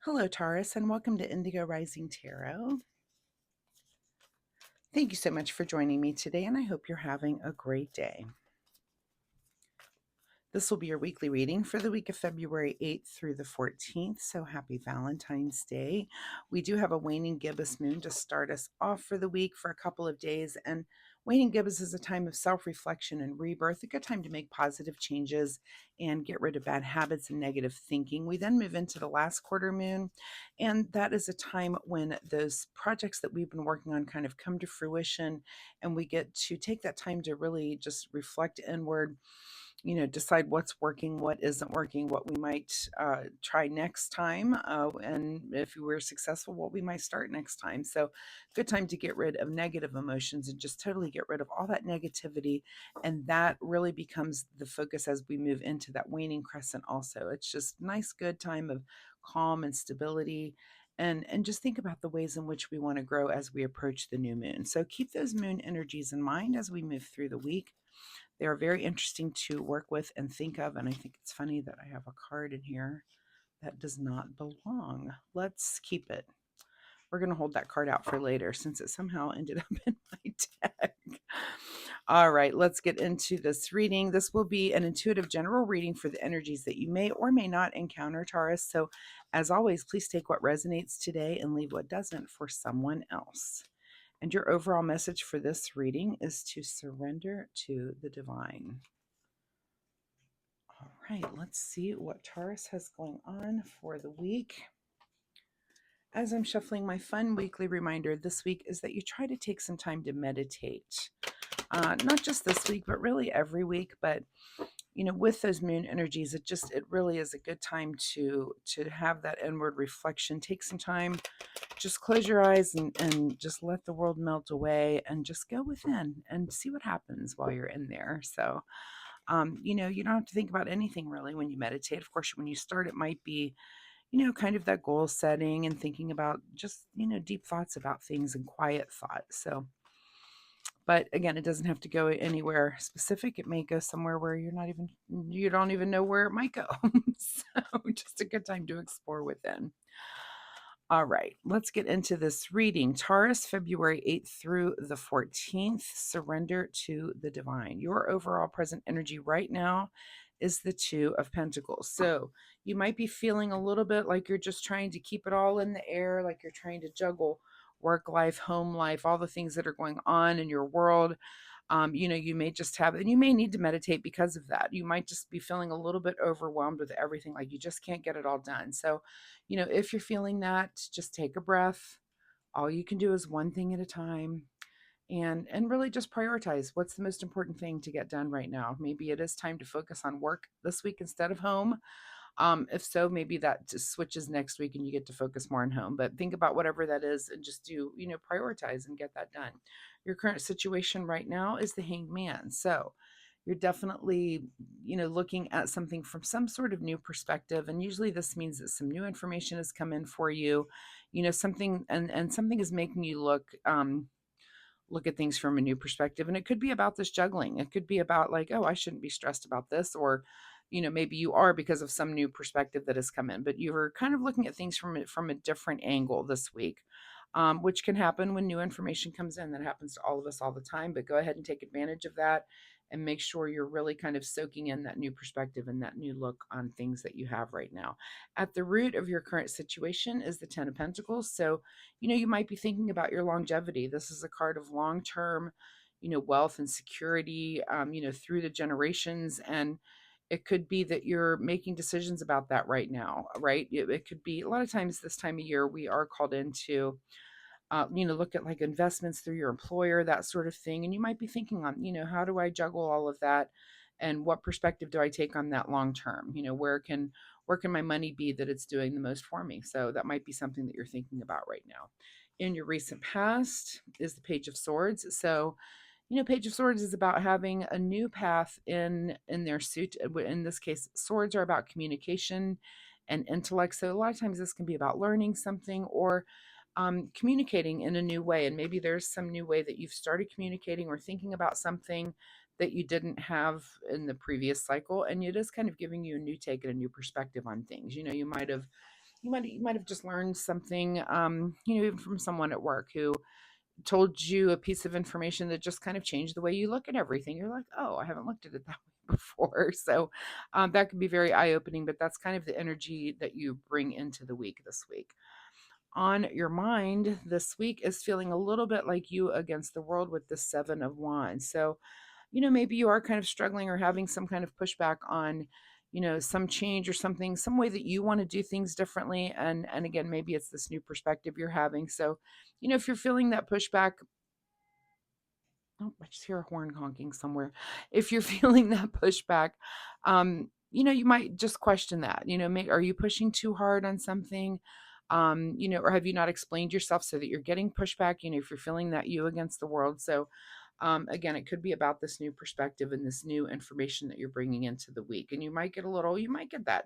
Hello, Taurus, and welcome to Indigo Rising Tarot. Thank you so much for joining me today, and I hope you're having a great day. This will be your weekly reading for the week of February 8th through the 14th, so happy Valentine's Day. We do have a waning gibbous moon to start us off for the week for a couple of days, and waning gibbous is a time of self-reflection and rebirth, a good time to make positive changes and get rid of bad habits and negative thinking. We then move into the last quarter moon, and that is a time when those projects that we've been working on kind of come to fruition, and we get to take that time to really just reflect inward, decide what's working, what isn't working, what we might try next time, and if we were successful, what we might start next time. So, good time to get rid of negative emotions and just totally get rid of all that negativity. And that really becomes the focus as we move into that waning crescent, also. It's just nice, good time of calm and stability. And just think about the ways in which we want to grow as we approach the new moon. So keep those moon energies in mind as we move through the week. They are very interesting to work with and think of. And I think it's funny that I have a card in here that does not belong. Let's keep it. We're going to hold that card out for later since it somehow ended up in my deck. All right, let's get into this reading. This will be an intuitive general reading for the energies that you may or may not encounter, Taurus. So, as always, please take what resonates today and leave what doesn't for someone else. And your overall message for this reading is to surrender to the divine. All right, let's see what Taurus has going on for the week. As I'm shuffling, my fun weekly reminder this week is that you try to take some time to meditate. Not just this week, but really every week. But with those moon energies, it really is a good time to have that inward reflection. Take some time, just close your eyes and just let the world melt away and just go within and see what happens while you're in there. So, you don't have to think about anything really when you meditate. Of course, when you start, it might be, kind of that goal setting and thinking about just, deep thoughts about things and quiet thought. So, but again, it doesn't have to go anywhere specific. It may go somewhere where you don't even know where it might go. So, just a good time to explore within. All right, let's get into this reading. Taurus, February 8th through the 14th, surrender to the divine. Your overall present energy right now is the Two of Pentacles. So you might be feeling a little bit like you're just trying to keep it all in the air, like you're trying to juggle work life, home life, all the things that are going on in your world. You may just have, and you may need to meditate because of that. You might just be feeling a little bit overwhelmed with everything, like you just can't get it all done. So, if you're feeling that, just take a breath. All you can do is one thing at a time, and really just prioritize what's the most important thing to get done right now. Maybe it is time to focus on work this week instead of home. If so, maybe that just switches next week and you get to focus more on home. But think about whatever that is and just do, prioritize and get that done. Your current situation right now is the Hanged Man. So you're definitely, looking at something from some sort of new perspective. And usually this means that some new information has come in for you, something, and something is making you look at things from a new perspective. And it could be about this juggling. It could be about like, oh, I shouldn't be stressed about this, or maybe you are because of some new perspective that has come in, but you're kind of looking at things from a different angle this week, which can happen when new information comes in. That happens to all of us all the time, but go ahead and take advantage of that and make sure you're really kind of soaking in that new perspective and that new look on things that you have right now. At the root of your current situation is the Ten of Pentacles. So, you might be thinking about your longevity. This is a card of long-term, wealth and security, through the generations. And it could be that you're making decisions about that right now, right? It could be a lot of times this time of year, we are called into, look at like investments through your employer, that sort of thing. And you might be thinking on, how do I juggle all of that? And what perspective do I take on that long term? Where can my money be that it's doing the most for me? So that might be something that you're thinking about right now. In your recent past is the Page of Swords. So, Page of Swords is about having a new path in their suit. In this case, swords are about communication and intellect. So a lot of times this can be about learning something or communicating in a new way. And maybe there's some new way that you've started communicating or thinking about something that you didn't have in the previous cycle. And it is kind of giving you a new take and a new perspective on things. You might have you might have just learned something, even from someone at work who told you a piece of information that just kind of changed the way you look at everything. You're like, oh, I haven't looked at it that way before. So that can be very eye opening, but that's kind of the energy that you bring into the week this week. On your mind this week is feeling a little bit like you against the world with the Seven of Wands. So, maybe you are kind of struggling or having some kind of pushback on, some change or something, some way that you want to do things differently. And again, maybe it's this new perspective you're having. So, if you're feeling that pushback, oh, I just hear a horn honking somewhere. If you're feeling that pushback, you might just question that. Are you pushing too hard on something? Or have you not explained yourself so that you're getting pushback? If you're feeling that you against the world. So, again, it could be about this new perspective and this new information that you're bringing into the week. And you might get that.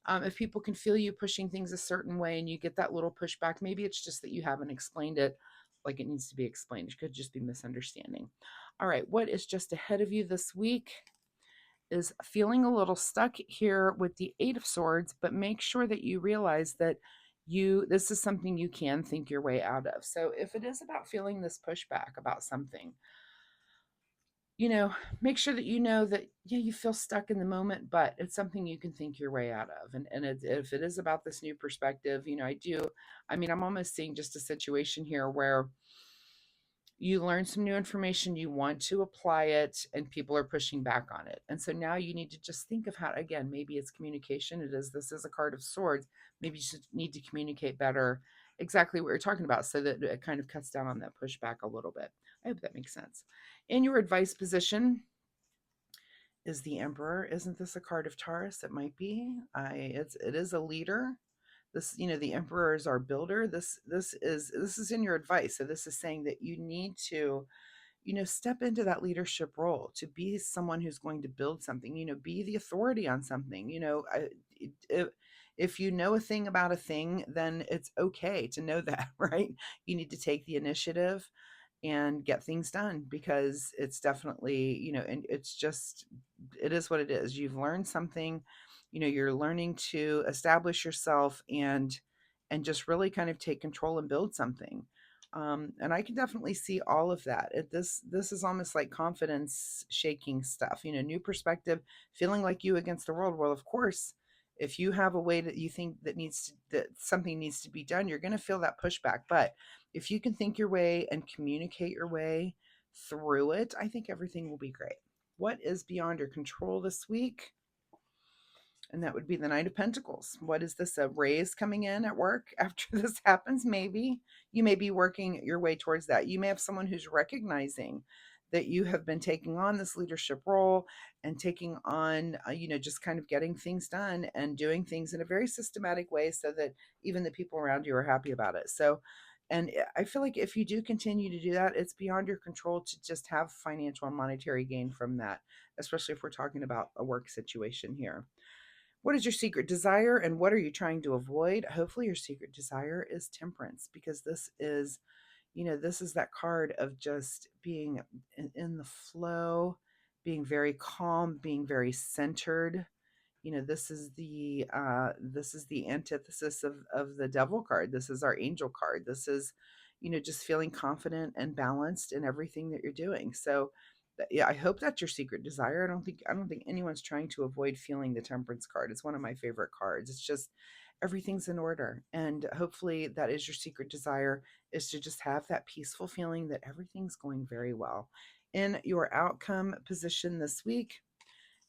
If people can feel you pushing things a certain way and you get that little pushback, maybe it's just that you haven't explained it like it needs to be explained. It could just be misunderstanding. All right, what is just ahead of you this week is feeling a little stuck here with the Eight of Swords, but make sure that you realize that this is something you can think your way out of. So if it is about feeling this pushback about something, you know, make sure that that, yeah, you feel stuck in the moment, but it's something you can think your way out of. If it is about this new perspective, I'm almost seeing just a situation here where you learn some new information, you want to apply it, and people are pushing back on it. And so now you need to just think of how, again, maybe it's communication. This is a card of swords. Maybe you just need to communicate better exactly what you're talking about so that it kind of cuts down on that pushback a little bit. I hope that makes sense. In your advice position is the Emperor. Isn't this a card of Taurus? It might be. It is a leader. This, the Emperor is our builder. This is in your advice. So this is saying that you need to, step into that leadership role to be someone who's going to build something, be the authority on something. If, if you know a thing about a thing, then it's okay to know that, right? You need to take the initiative and get things done because it's definitely, and it is what it is. You've learned something, you're learning to establish yourself and just really kind of take control and build something. And I can definitely see all of that. This is almost like confidence shaking stuff, new perspective, feeling like you against the world. Well, of course, if you have a way that you think that something needs to be done, you're going to feel that pushback. But if you can think your way and communicate your way through it, I think everything will be great. What is beyond your control this week? And that would be the Knight of Pentacles. What is this? A raise coming in at work after this happens? Maybe you may be working your way towards that. You may have someone who's recognizing that you have been taking on this leadership role and taking on, just kind of getting things done and doing things in a very systematic way so that even the people around you are happy about it. So, and I feel like if you do continue to do that, it's beyond your control to just have financial and monetary gain from that, especially if we're talking about a work situation here. What is your secret desire and what are you trying to avoid? Hopefully, your secret desire is temperance because this is that card of just being in the flow, being very calm, being very centered. This is the antithesis of the devil card. This is our angel card. This is, just feeling confident and balanced in everything that you're doing. So yeah, I hope that's your secret desire. I don't think anyone's trying to avoid feeling the temperance card. It's one of my favorite cards. It's just everything's in order. And hopefully that is your secret desire, is to just have that peaceful feeling that everything's going very well. In your outcome position this week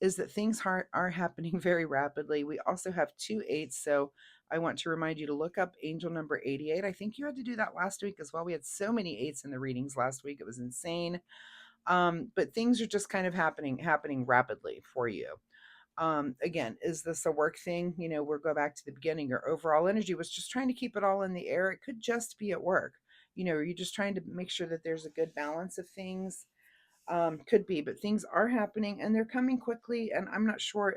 is that things are happening very rapidly. We also have 2 8s. So I want to remind you to look up angel number 88. I think you had to do that last week as well. We had so many 8s in the readings last week. It was insane. But things are just kind of happening rapidly for you. Again, is this a work thing? We'll go back to the beginning. Your overall energy was just trying to keep it all in the air. It could just be at work. Are you just trying to make sure that there's a good balance of things? Could be, but things are happening and they're coming quickly. And I'm not sure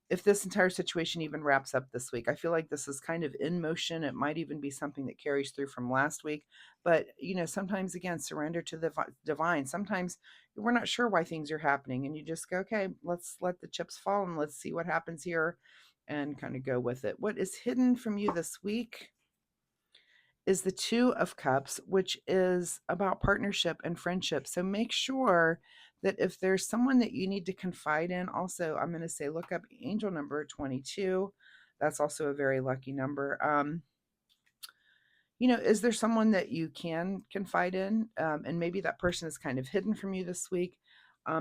if this entire situation even wraps up this week. I feel like this is kind of in motion. It might even be something that carries through from last week. But, sometimes, again, surrender to the divine. Sometimes we're not sure why things are happening and you just go, okay, let's let the chips fall and let's see what happens here. and kind of go with it. What is hidden from you this week is the Two of Cups, which is about partnership and friendship. So make sure that if there's someone that you need to confide in, also, I'm going to say look up angel number 22. That's also a very lucky number. Is there someone that you can confide in? And maybe that person is kind of hidden from you this week.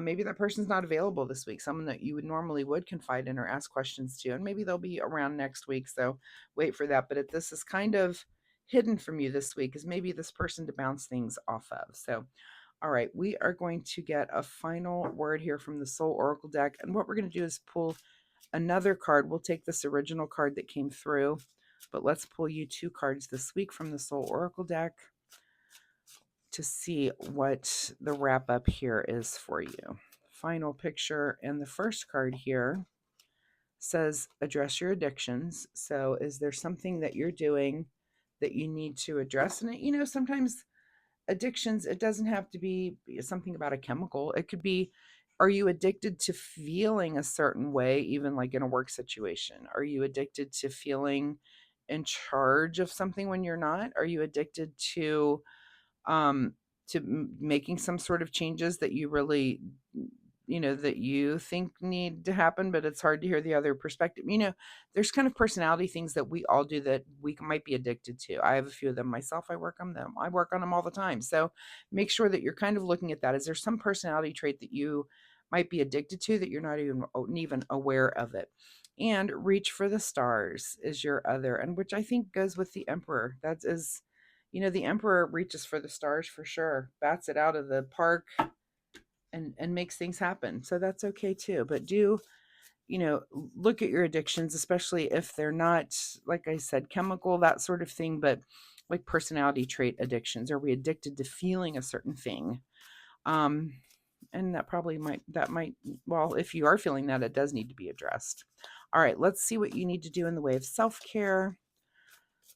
Maybe that person's not available this week, someone that you would normally would confide in or ask questions to, and maybe they'll be around next week. So wait for that. But if this is kind of hidden from you this week, is maybe this person to bounce things off of. So, all right, we are going to get a final word here from the Soul Oracle deck. And what we're going to do is pull another card. We'll take this original card that came through, but let's pull you 2 cards this week from the Soul Oracle deck to see what the wrap up here is for you. Final picture, and the first card here says address your addictions. So is there something that you're doing that you need to address? And sometimes addictions, it doesn't have to be something about a chemical. It could be, are you addicted to feeling a certain way, even like in a work situation? Are you addicted to feeling in charge of something when you're not? Are you addicted um making some sort of changes that you really that you think need to happen, but it's hard to hear the other perspective? There's kind of personality things that we all do that we might be addicted to. I have a few of them myself. I work on them all the time. So make sure that you're kind of looking at that. Is there some personality trait that you might be addicted to that you're not even aware of it? And reach for the stars is your other, and which I think goes with the Emperor. That is, the Emperor reaches for the stars for sure, bats it out of the park, and makes things happen. So that's okay too. But do, look at your addictions, especially if they're not, like I said, chemical, that sort of thing, but like personality trait addictions. Are we addicted to feeling a certain thing? And that might, well, if you are feeling that, it does need to be addressed. All right, let's see what you need to do in the way of self-care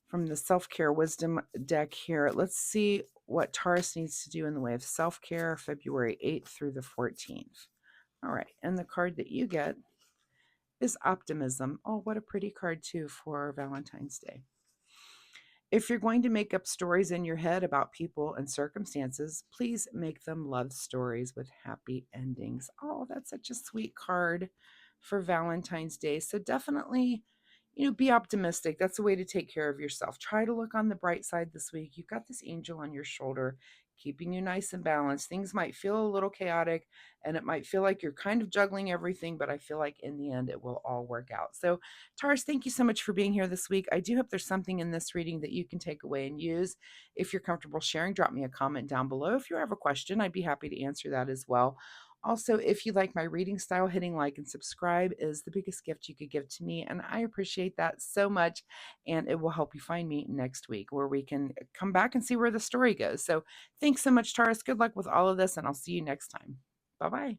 from the self-care wisdom deck here. Let's see what Taurus needs to do in the way of self-care February 8th through the 14th. All right, and the card that you get is optimism. Oh, what a pretty card too for Valentine's Day. If you're going to make up stories in your head about people and circumstances, please make them love stories with happy endings. Oh, that's such a sweet card for Valentine's Day. So definitely, be optimistic. That's a way to take care of yourself. Try to look on the bright side this week. You've got this angel on your shoulder, keeping you nice and balanced. Things might feel a little chaotic, and it might feel like you're kind of juggling everything, but I feel like in the end, it will all work out. So Taurus, thank you so much for being here this week. I do hope there's something in this reading that you can take away and use. If you're comfortable sharing, drop me a comment down below. If you have a question, I'd be happy to answer that as well. Also, if you like my reading style, hitting like and subscribe is the biggest gift you could give to me, and I appreciate that so much, and it will help you find me next week where we can come back and see where the story goes. So thanks so much, Taurus. Good luck with all of this, and I'll see you next time. Bye-bye.